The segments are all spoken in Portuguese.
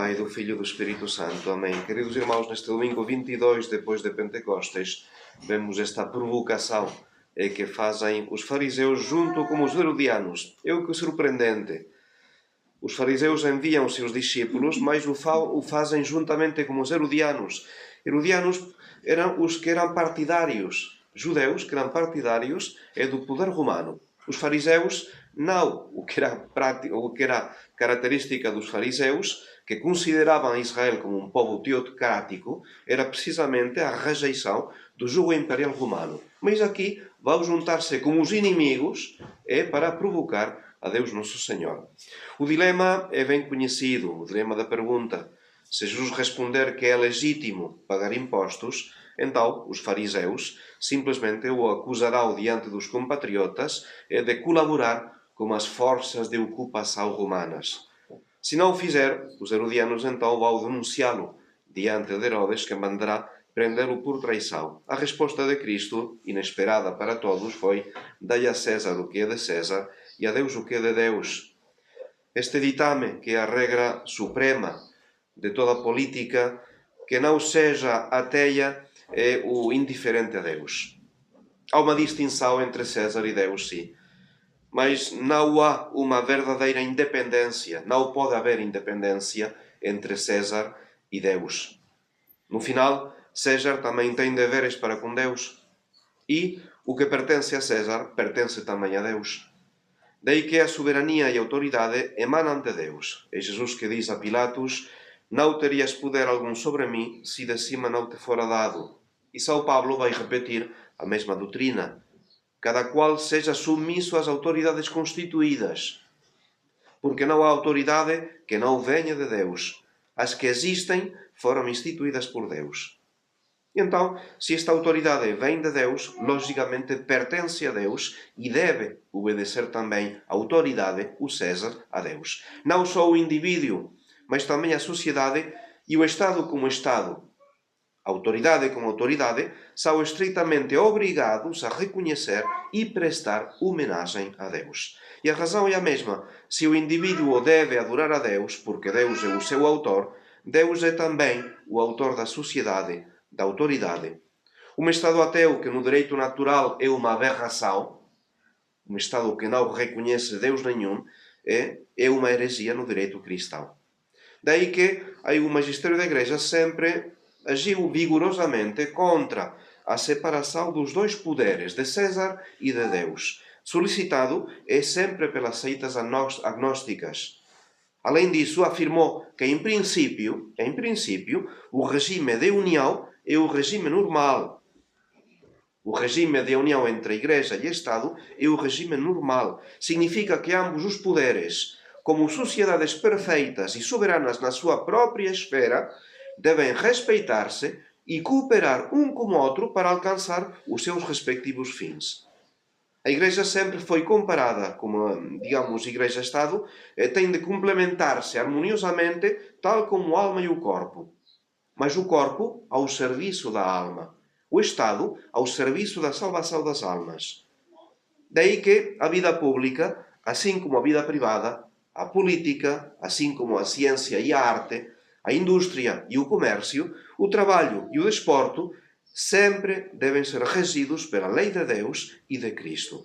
Pai, do Filho e do Espírito Santo. Amém. Queridos irmãos, neste domingo 22, depois de Pentecostes, vemos esta provocação que fazem os fariseus junto com os herodianos. É o que é surpreendente. Os fariseus enviam os seus discípulos, mas o fazem juntamente com os herodianos. Herodianos eram os que eram partidários, judeus que eram partidários do poder romano. Os fariseus não. O que era característica dos fariseus, que consideravam Israel como um povo teocrático, era precisamente a rejeição do jugo imperial romano. Mas aqui vão juntar-se com os inimigos para provocar a Deus Nosso Senhor. O dilema é bem conhecido, o dilema da pergunta. Se Jesus responder que é legítimo pagar impostos, então os fariseus simplesmente o acusarão diante dos compatriotas de colaborar com as forças de ocupação romanas. Se não o fizer, os herodianos então vão denunciá-lo diante de Herodes, que mandará prendê-lo por traição. A resposta de Cristo, inesperada para todos, foi: dai a César o que é de César e a Deus o que é de Deus. Este ditame, que é a regra suprema de toda a política, que não seja ateia o indiferente a Deus. Há uma distinção entre César e Deus, sim. Mas não há uma verdadeira independência, não pode haver independência entre César e Deus. No final, César também tem deveres para com Deus. E o que pertence a César pertence também a Deus. Daí que a soberania e a autoridade emanam de Deus. É Jesus que diz a Pilatos: não terias poder algum sobre mim se de cima não te fora dado. E São Paulo vai repetir a mesma doutrina. Cada qual seja submisso às autoridades constituídas, porque não há autoridade que não venha de Deus. As que existem foram instituídas por Deus. Então, se esta autoridade vem de Deus, logicamente pertence a Deus e deve obedecer também a autoridade, o César, a Deus. Não só o indivíduo, mas também a sociedade e o Estado como Estado. A autoridade como autoridade são estritamente obrigados a reconhecer e prestar homenagem a Deus. E a razão é a mesma. Se o indivíduo deve adorar a Deus, porque Deus é o seu autor, Deus é também o autor da sociedade, da autoridade. Um Estado ateu que no direito natural é uma aberração, um Estado que não reconhece Deus nenhum, é uma heresia no direito cristão. Daí que o magistério da Igreja sempre agiu vigorosamente contra a separação dos dois poderes, de César e de Deus. Solicitado sempre pelas seitas agnósticas. Além disso, afirmou que, em princípio, o regime de união é o regime normal. O regime de união entre a Igreja e o Estado é o regime normal. Significa que ambos os poderes, como sociedades perfeitas e soberanas na sua própria esfera, devem respeitar-se e cooperar um com o outro para alcançar os seus respectivos fins. A Igreja sempre foi comparada como, digamos, Igreja-Estado, tem de complementar-se harmoniosamente, tal como a alma e o corpo. Mas o corpo ao serviço da alma. O Estado ao serviço da salvação das almas. Daí que a vida pública, assim como a vida privada, a política, assim como a ciência e a arte, a indústria e o comércio, o trabalho e o desporto, sempre devem ser regidos pela lei de Deus e de Cristo.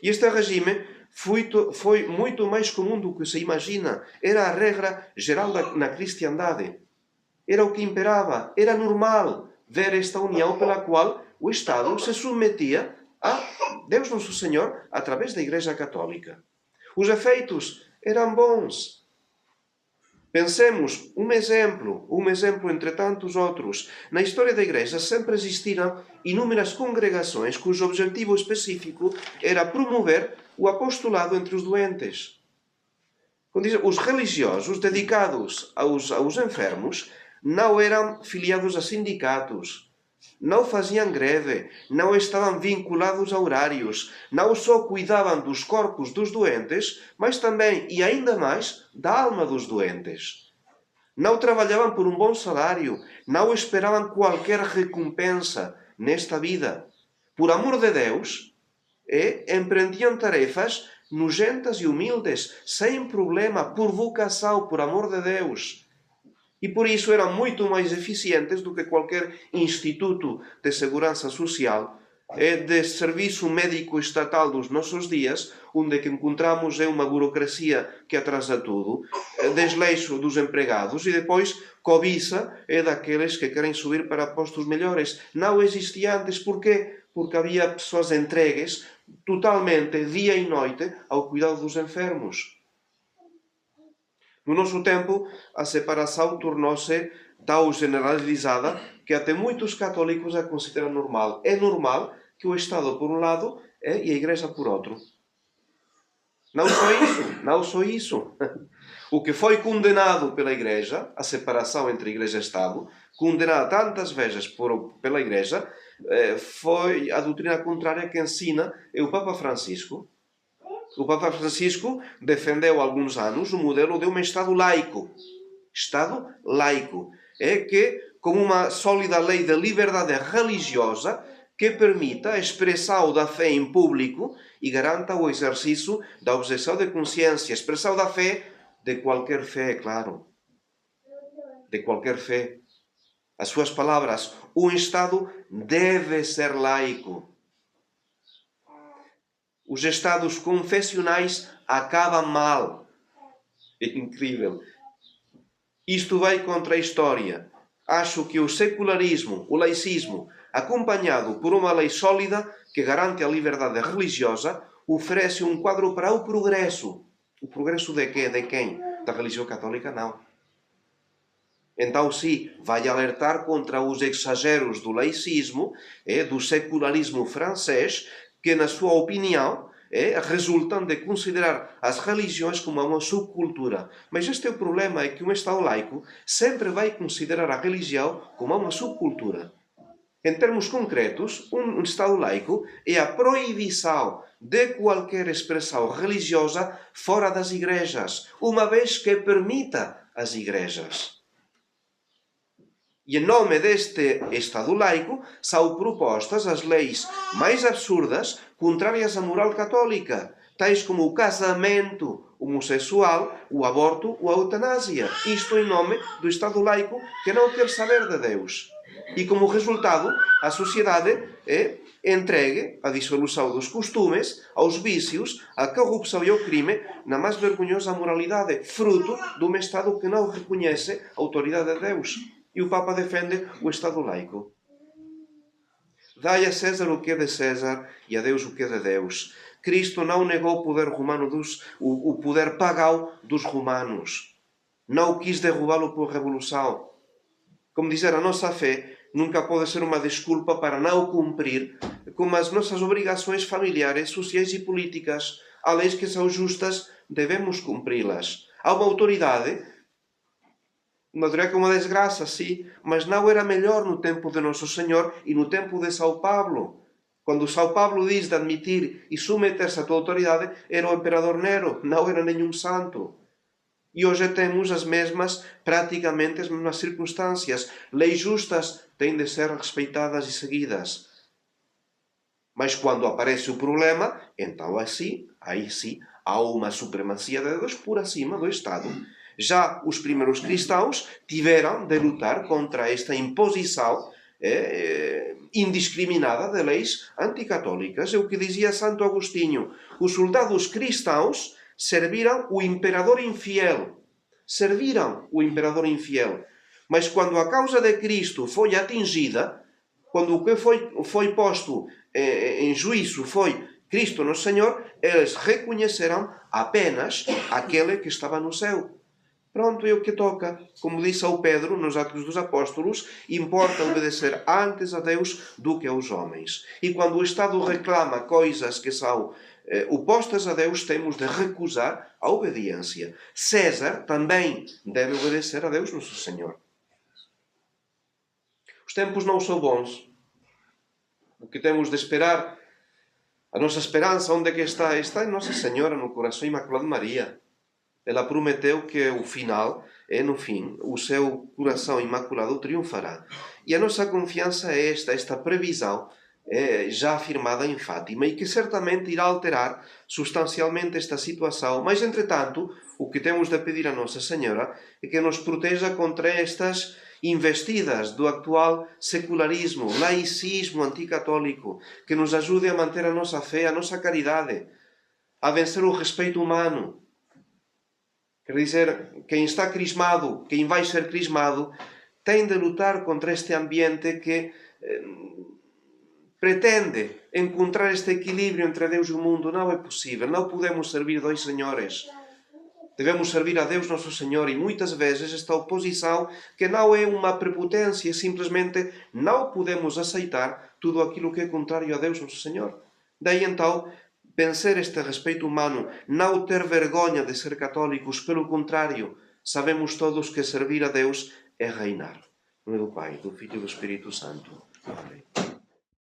E este regime foi muito mais comum do que se imagina. Era a regra geral na cristandade. Era o que imperava. Era normal ver esta união pela qual o Estado se submetia a Deus Nosso Senhor através da Igreja Católica. Os efeitos eram bons. Pensemos, um exemplo entre tantos outros. Na história da Igreja sempre existiram inúmeras congregações cujo objetivo específico era promover o apostolado entre os doentes. Os religiosos dedicados aos enfermos não eram filiados a sindicatos, não faziam greve, não estavam vinculados a horários, não só cuidavam dos corpos dos doentes, mas também, e ainda mais, da alma dos doentes. Não trabalhavam por um bom salário, não esperavam qualquer recompensa nesta vida. Por amor de Deus, empreendiam tarefas nojentas e humildes, sem problema, por vocação, por amor de Deus. E por isso eram muito mais eficientes do que qualquer instituto de segurança social, de serviço médico estatal dos nossos dias, onde que encontramos uma burocracia que atrasa tudo, desleixo dos empregados e depois cobiça daqueles que querem subir para postos melhores. Não existia antes. Por quê? Porque havia pessoas entregues totalmente, dia e noite, ao cuidado dos enfermos. No nosso tempo, a separação tornou-se tão generalizada que até muitos católicos a consideram normal. É normal que o Estado por um lado e a Igreja por outro. Não só isso. O que foi condenado pela Igreja, a separação entre Igreja e Estado, condenada tantas vezes pela Igreja, foi a doutrina contrária que ensina o Papa Francisco. O Papa Francisco defendeu há alguns anos o modelo de um Estado laico. Estado laico. É que, com uma sólida lei de liberdade religiosa que permita a expressão da fé em público e garanta o exercício da objeção de consciência. Expressão da fé, de qualquer fé, claro. De qualquer fé. As suas palavras, um Estado deve ser laico. Os estados confessionais acabam mal. É incrível. Isto vai contra a história. Acho que o secularismo, o laicismo, acompanhado por uma lei sólida que garante a liberdade religiosa, oferece um quadro para o progresso. O progresso de quê? De quem? Da religião católica? Não. Então, sim, vai alertar contra os exageros do laicismo e do secularismo francês, que, na sua opinião, resultam de considerar as religiões como uma subcultura. Mas este é o problema, é que um Estado laico sempre vai considerar a religião como uma subcultura. Em termos concretos, um Estado laico é a proibição de qualquer expressão religiosa fora das igrejas, uma vez que permita as igrejas. E em nome deste Estado laico são propostas as leis mais absurdas, contrárias à moral católica, tais como o casamento homossexual, o aborto ou a eutanásia. Isto em nome do Estado laico que não quer saber de Deus. E como resultado, a sociedade é entregue à dissolução dos costumes, aos vícios, à corrupção e ao crime, na mais vergonhosa moralidade, fruto de um Estado que não reconhece a autoridade de Deus. E o Papa defende o Estado laico. Dai a César o que é de César e a Deus o que é de Deus. Cristo não negou o poder romano o poder pagão dos romanos. Não quis derrubá-lo por revolução. Como dizer, a nossa fé nunca pode ser uma desculpa para não cumprir com as nossas obrigações familiares, sociais e políticas. Há leis que são justas, devemos cumpri-las. Há uma autoridade que é uma desgraça, sim, mas não era melhor no tempo de Nosso Senhor e no tempo de São Pablo. Quando São Pablo diz de admitir e submeter-se à tua autoridade, era o imperador Nero, não era nenhum santo. E hoje temos praticamente as mesmas circunstâncias. Leis justas têm de ser respeitadas e seguidas. Mas quando aparece o problema, então aí sim, há uma supremacia de Deus por acima do Estado. Já os primeiros cristãos tiveram de lutar contra esta imposição indiscriminada de leis anticatólicas. É o que dizia Santo Agostinho. Os soldados cristãos serviram o imperador infiel. Mas quando a causa de Cristo foi atingida, quando o que foi posto em juízo foi Cristo Nosso Senhor, eles reconheceram apenas aquele que estava no céu. Pronto, é o que toca. Como disse ao Pedro nos Atos dos Apóstolos, importa obedecer antes a Deus do que aos homens. E quando o Estado reclama coisas que são opostas a Deus, temos de recusar a obediência. César também deve obedecer a Deus, Nosso Senhor. Os tempos não são bons. O que temos de esperar, a nossa esperança, onde é que está? Está em Nossa Senhora, no coração imaculado de Maria. Ela prometeu que o final, no fim, o seu coração imaculado triunfará. E a nossa confiança é esta previsão já afirmada em Fátima e que certamente irá alterar substancialmente esta situação. Mas, entretanto, o que temos de pedir a Nossa Senhora é que nos proteja contra estas investidas do atual secularismo, laicismo anticatólico, que nos ajude a manter a nossa fé, a nossa caridade, a vencer o respeito humano. Quer dizer, quem está crismado, quem vai ser crismado, tem de lutar contra este ambiente que pretende encontrar este equilíbrio entre Deus e o mundo. Não é possível, não podemos servir dois senhores. Devemos servir a Deus Nosso Senhor e muitas vezes esta oposição, que não é uma prepotência, simplesmente não podemos aceitar tudo aquilo que é contrário a Deus Nosso Senhor. Daí então, vencer este respeito humano, não ter vergonha de ser católicos, pelo contrário, sabemos todos que servir a Deus é reinar. Em nome do Pai, do Filho e do Espírito Santo. Amém.